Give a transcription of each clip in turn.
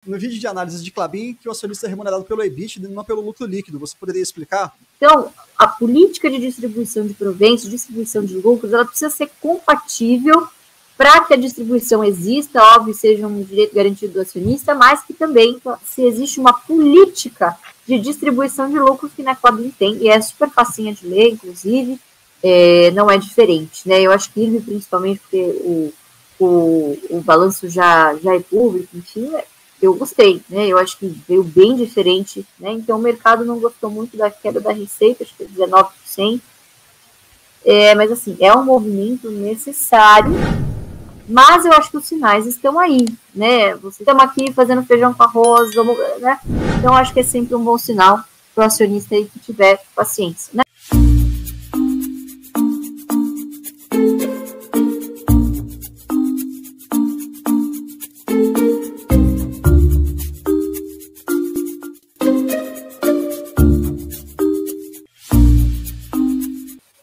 no vídeo de análise de Klabin que o acionista é remunerado pelo EBITDA e não pelo lucro líquido. Você poderia explicar? Então, a política de distribuição de proventos, distribuição de lucros, ela precisa ser compatível para que a distribuição exista, óbvio, seja um direito garantido do acionista, mas que também, se existe uma política de distribuição de lucros que na Klabin tem, e é super facinha de ler, inclusive, não é diferente, né? Eu acho que IRB, principalmente porque o balanço já é público, enfim, eu gostei, né? Eu acho que veio bem diferente, né? Então o mercado não gostou muito da queda da receita, acho que é 19%. Mas assim, é um movimento necessário, mas eu acho que os sinais estão aí, né? Estamos aqui fazendo feijão com arroz, vamos, né? Então eu acho que é sempre um bom sinal para o acionista aí que tiver paciência, né?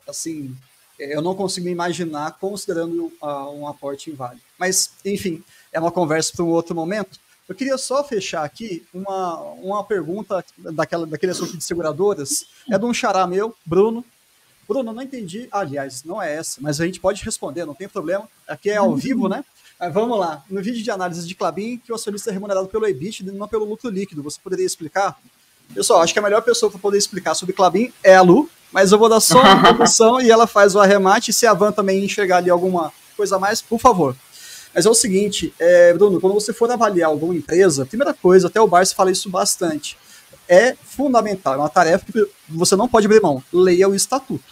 Assim, eu não consigo imaginar considerando um aporte em Vale. Mas, enfim, é uma conversa para um outro momento. Eu queria só fechar aqui uma pergunta daquele assunto de seguradoras. É de um xará meu, Bruno. Bruno, não entendi. Aliás, não é essa, mas a gente pode responder, não tem problema. Aqui é ao vivo, né? Mas vamos lá. No vídeo de análise de Klabin, que o acionista é remunerado pelo EBITDA e não pelo lucro líquido. Você poderia explicar? Pessoal, acho que a melhor pessoa para poder explicar sobre Klabin é a Lu, mas eu vou dar só uma introdução e ela faz o arremate. Se a Van também enxergar ali alguma coisa a mais, por favor. Mas é o seguinte, Bruno, quando você for avaliar alguma empresa, primeira coisa, até o Barça fala isso bastante, é fundamental, é uma tarefa que você não pode abrir mão. Leia o estatuto.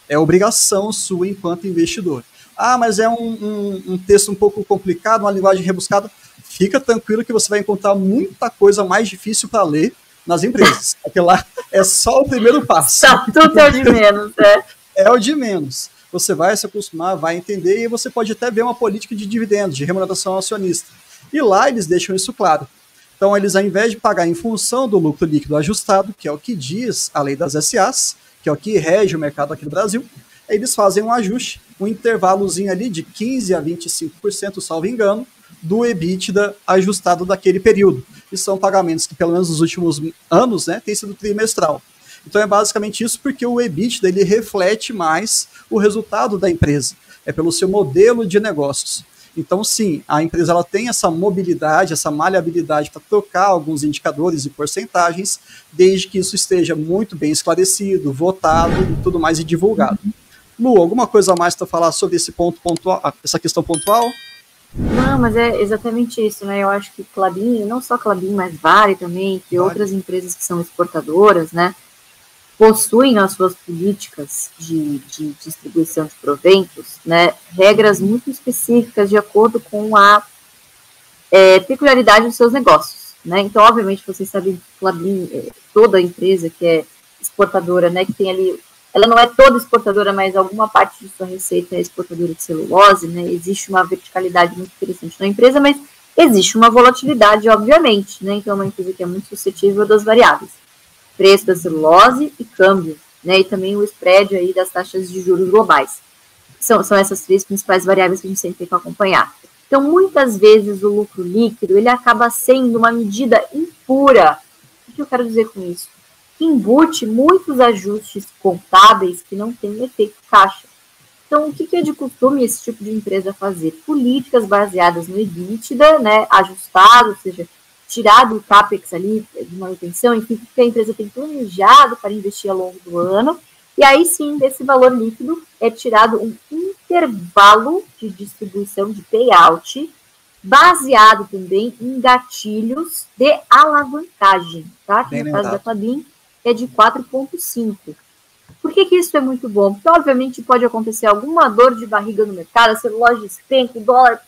É obrigação sua enquanto investidor. Ah, mas é um texto um pouco complicado, uma linguagem rebuscada. Fica tranquilo que você vai encontrar muita coisa mais difícil para ler nas empresas. Porque lá é só o primeiro passo. Tudo é o de menos, né? É o de menos. Você vai se acostumar, vai entender, e você pode até ver uma política de dividendos, de remuneração ao acionista. E lá eles deixam isso claro. Então, eles, ao invés de pagar em função do lucro líquido ajustado, que é o que diz a lei das SAs, que é o que rege o mercado aqui no Brasil, eles fazem um ajuste, um intervalozinho ali de 15% a 25%, salvo engano, do EBITDA ajustado daquele período. E são pagamentos que, pelo menos nos últimos anos, né, tem sido trimestral. Então é basicamente isso, porque o EBITDA ele reflete mais o resultado da empresa. É pelo seu modelo de negócios. Então, sim, a empresa ela tem essa mobilidade, essa maleabilidade para trocar alguns indicadores e porcentagens, desde que isso esteja muito bem esclarecido, votado e tudo mais e divulgado. Lu, alguma coisa a mais para falar sobre esse ponto pontual, essa questão pontual? Não, mas é exatamente isso, né? Eu acho que Klabin, não só Klabin, mas Vale também, que outras empresas que são exportadoras, né, possuem nas suas políticas de distribuição de proventos, né, regras muito específicas de acordo com a peculiaridade dos seus negócios, né? Então, obviamente, vocês sabem que Klabin, toda empresa que é exportadora, né, que tem ali, ela não é toda exportadora, mas alguma parte de sua receita é exportadora de celulose, né? Existe uma verticalidade muito interessante na empresa, mas existe uma volatilidade, obviamente, né? Então, é uma empresa que é muito suscetível das variáveis. Preço da celulose e câmbio, né? E também o spread aí das taxas de juros globais. São essas três principais variáveis que a gente sempre tem que acompanhar. Então, muitas vezes o lucro líquido, ele acaba sendo uma medida impura. O que eu quero dizer com isso? Que embute muitos ajustes contábeis que não têm efeito caixa. Então, o que é de costume esse tipo de empresa fazer? Políticas baseadas no EBITDA, né, ajustado, ou seja, tirado o CAPEX ali de manutenção, enfim, que a empresa tem planejado para investir ao longo do ano, e aí sim, desse valor líquido, é tirado um intervalo de distribuição de payout, baseado também em gatilhos de alavancagem, tá? Que no caso da Klabin é de 4,5. Por que isso é muito bom? Porque, obviamente, pode acontecer alguma dor de barriga no mercado, a celulose despenca, o dólar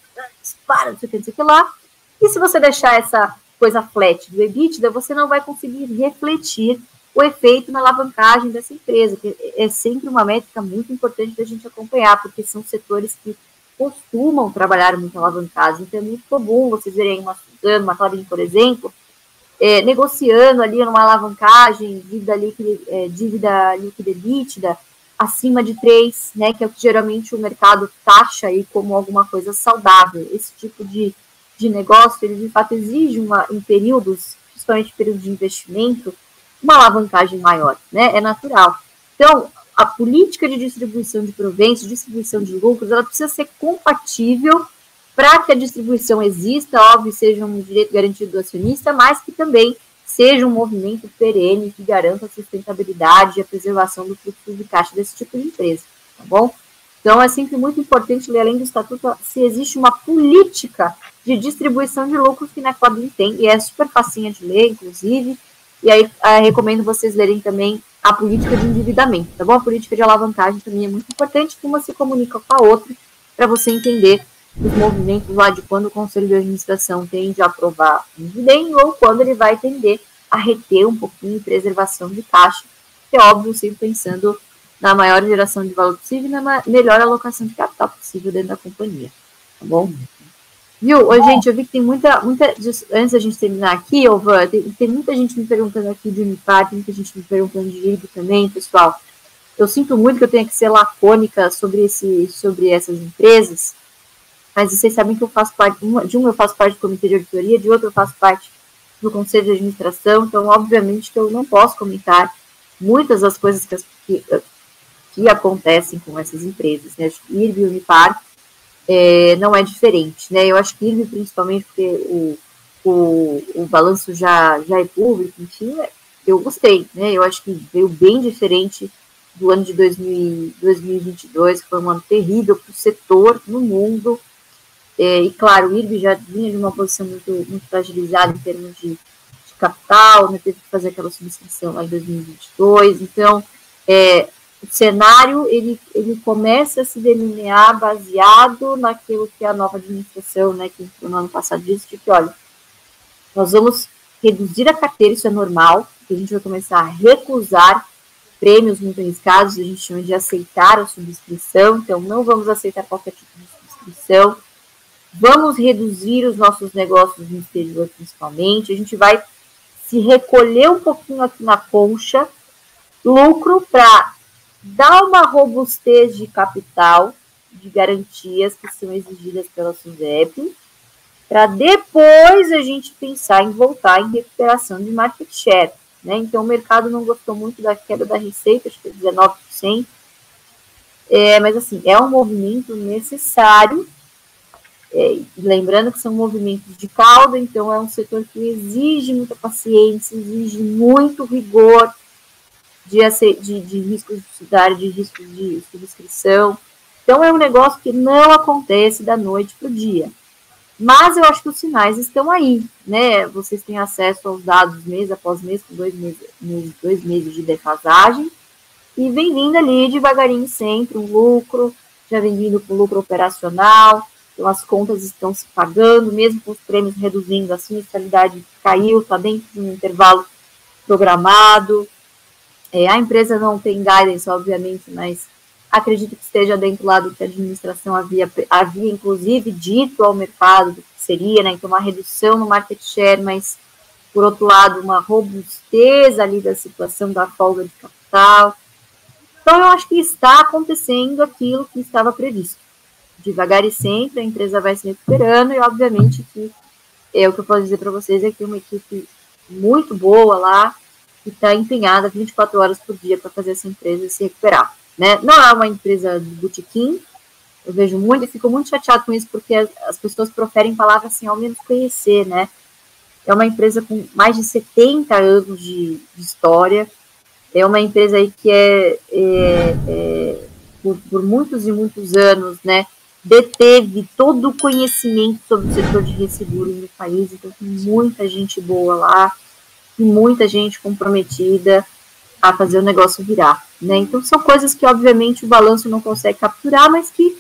dispara, não sei o que lá, e se você deixar essa coisa flat do EBITDA, você não vai conseguir refletir o efeito na alavancagem dessa empresa, que é sempre uma métrica muito importante da gente acompanhar, porque são setores que costumam trabalhar muito alavancados, então é muito comum vocês verem uma Suzano, uma Klabin, por exemplo, negociando ali numa alavancagem, dívida líquida EBITDA, acima de 3, né, que é o que geralmente o mercado taxa aí como alguma coisa saudável. Esse tipo de de negócio, ele de fato exige em períodos, principalmente período de investimento, uma alavancagem maior, né? É natural. Então, a política de distribuição de proventos, distribuição de lucros, ela precisa ser compatível para que a distribuição exista, óbvio, seja um direito garantido do acionista, mas que também seja um movimento perene que garanta a sustentabilidade e a preservação do fluxo de caixa desse tipo de empresa, tá bom? Então, é sempre muito importante ler, além do estatuto, se existe uma política de distribuição de lucros que na Klabin tem, e é super facinha de ler, inclusive, e aí recomendo vocês lerem também a política de endividamento, tá bom? A política de alavancagem também é muito importante, que uma se comunica com a outra, para você entender os movimentos lá de quando o Conselho de Administração tende a aprovar um dividendo ou quando ele vai tender a reter um pouquinho de preservação de caixa, que é óbvio, sempre pensando na maior geração de valor possível e na melhor alocação de capital possível dentro da companhia, tá bom? Viu? Gente, eu vi que tem muita antes da gente terminar aqui, Van, tem muita gente me perguntando aqui de Unipar, tem muita gente me perguntando de IRB também, pessoal. Eu sinto muito que eu tenha que ser lacônica sobre essas empresas, mas vocês sabem que eu faço parte, de um eu faço parte do comitê de auditoria, de outro eu faço parte do conselho de administração, então, obviamente, que eu não posso comentar muitas das coisas que acontecem com essas empresas, né? Acho que IRB e Unipar não é diferente, né? Eu acho que IRB, principalmente, porque o balanço já é público, enfim, eu gostei, né? Eu acho que veio bem diferente do ano de 2022, que foi um ano terrível para o setor no mundo. E, claro, o IRB já vinha de uma posição muito fragilizada em termos de capital, né? Teve que fazer aquela subscrição lá em 2022. Então, o cenário ele começa a se delinear baseado naquilo que a nova administração, né, que no ano passado disse, de que, olha, nós vamos reduzir a carteira, isso é normal, que a gente vai começar a recusar prêmios muito arriscados, a gente chama de aceitar a subscrição, então não vamos aceitar qualquer tipo de subscrição, vamos reduzir os nossos negócios no exterior principalmente, a gente vai se recolher um pouquinho aqui na concha, lucro para dar uma robustez de capital, de garantias que são exigidas pela SUSEP, para depois a gente pensar em voltar em recuperação de market share, né? Então, o mercado não gostou muito da queda da receita, acho que é 19%, mas, assim, é um movimento necessário, lembrando que são movimentos de cauda, então é um setor que exige muita paciência, exige muito rigor, de riscos de cidade, de riscos de subscrição. Então, é um negócio que não acontece da noite para o dia. Mas eu acho que os sinais estão aí, né? Vocês têm acesso aos dados mês após mês, com 2 meses de defasagem, e vem vindo ali devagarinho sempre um lucro, já vem vindo com lucro operacional, então as contas estão se pagando, mesmo com os prêmios reduzindo, a sinistralidade caiu, está dentro de um intervalo programado. A empresa não tem guidance, obviamente, mas acredito que esteja dentro lá do que a administração havia inclusive, dito ao mercado do que seria, né? Então, uma redução no market share, mas, por outro lado, uma robustez ali da situação da folga de capital. Então, eu acho que está acontecendo aquilo que estava previsto. Devagar e sempre, a empresa vai se recuperando e, obviamente, que o que eu posso dizer para vocês é que uma equipe muito boa lá, que está empenhada 24 horas por dia para fazer essa empresa se recuperar, né? Não é uma empresa de botequim, eu vejo muito, e fico muito chateado com isso, porque as pessoas proferem palavras assim, ao menos conhecer, né? É uma empresa com mais de 70 anos de história, é uma empresa aí que por muitos e muitos anos, né, deteve todo o conhecimento sobre o setor de resseguros no país, então tem muita gente boa lá, e muita gente comprometida a fazer o negócio virar, né? Então, são coisas que, obviamente, o balanço não consegue capturar, mas que,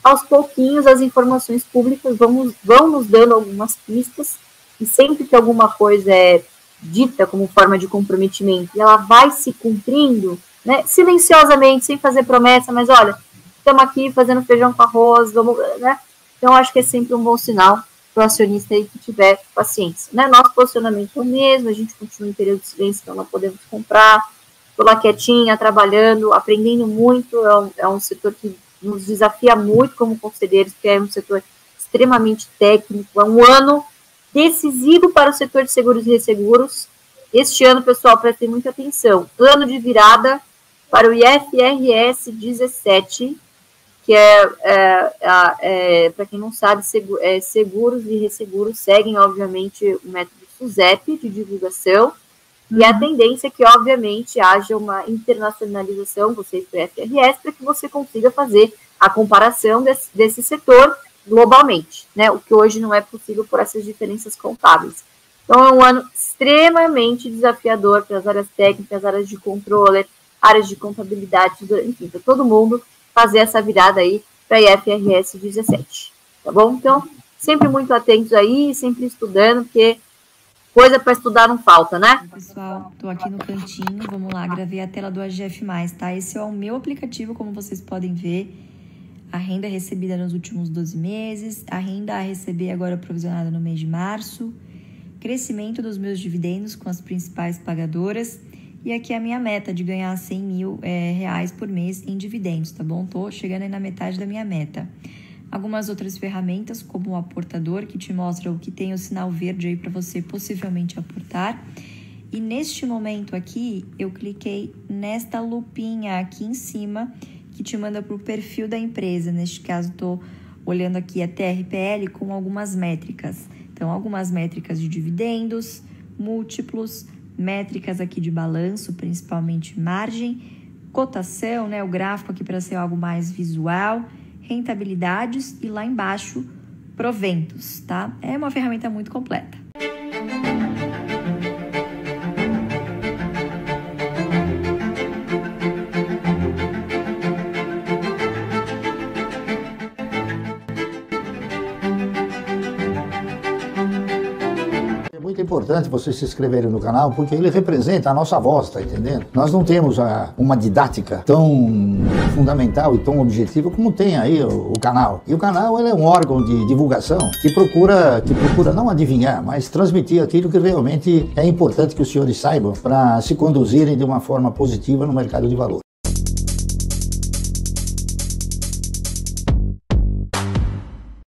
aos pouquinhos, as informações públicas vão nos dando algumas pistas, e sempre que alguma coisa é dita como forma de comprometimento, e ela vai se cumprindo, né, silenciosamente, sem fazer promessa, mas, olha, estamos aqui fazendo feijão com arroz, vamos, né? Então, acho que é sempre um bom sinal para o acionista aí que tiver paciência, né? Nosso posicionamento é o mesmo, a gente continua em período de silêncio, então não podemos comprar, estou lá quietinha, trabalhando, aprendendo muito, é um setor que nos desafia muito como conselheiros, porque é um setor extremamente técnico, é um ano decisivo para o setor de seguros e resseguros. Este ano, pessoal, prestem muita atenção, ano de virada para o IFRS 17, que para quem não sabe, seguros e resseguros seguem, obviamente, o método SUSEP de divulgação, e a tendência é que, obviamente, haja uma internacionalização, vocês do IFRS, para que você consiga fazer a comparação desse setor globalmente, né? O que hoje não é possível por essas diferenças contábeis. Então, é um ano extremamente desafiador para as áreas técnicas, áreas de controle, áreas de contabilidade, enfim, para todo mundo fazer essa virada aí para IFRS 17, tá bom? Então, sempre muito atentos aí, sempre estudando, porque coisa para estudar não falta, né? Pessoal, tô aqui no cantinho, vamos lá, gravei a tela do AGF+, tá? Esse é o meu aplicativo, como vocês podem ver, a renda recebida nos últimos 12 meses, a renda a receber agora provisionada no mês de março, crescimento dos meus dividendos com as principais pagadoras, e aqui a minha meta de ganhar 100 mil reais por mês em dividendos, tá bom? Tô chegando aí na metade da minha meta. Algumas outras ferramentas, como o aportador, que te mostra o que tem o sinal verde aí para você possivelmente aportar. E neste momento aqui, eu cliquei nesta lupinha aqui em cima, que te manda para o perfil da empresa. Neste caso, estou olhando aqui a TRPL com algumas métricas. Então, algumas métricas de dividendos, múltiplos, métricas aqui de balanço, principalmente margem, cotação, né, o gráfico aqui para ser algo mais visual, rentabilidades e lá embaixo, proventos, tá? É uma ferramenta muito completa. É importante vocês se inscreverem no canal, porque ele representa a nossa voz, tá entendendo? Nós não temos uma didática tão fundamental e tão objetiva como tem aí o canal. E o canal, ele é um órgão de divulgação que procura não adivinhar, mas transmitir aquilo que realmente é importante que os senhores saibam para se conduzirem de uma forma positiva no mercado de valores.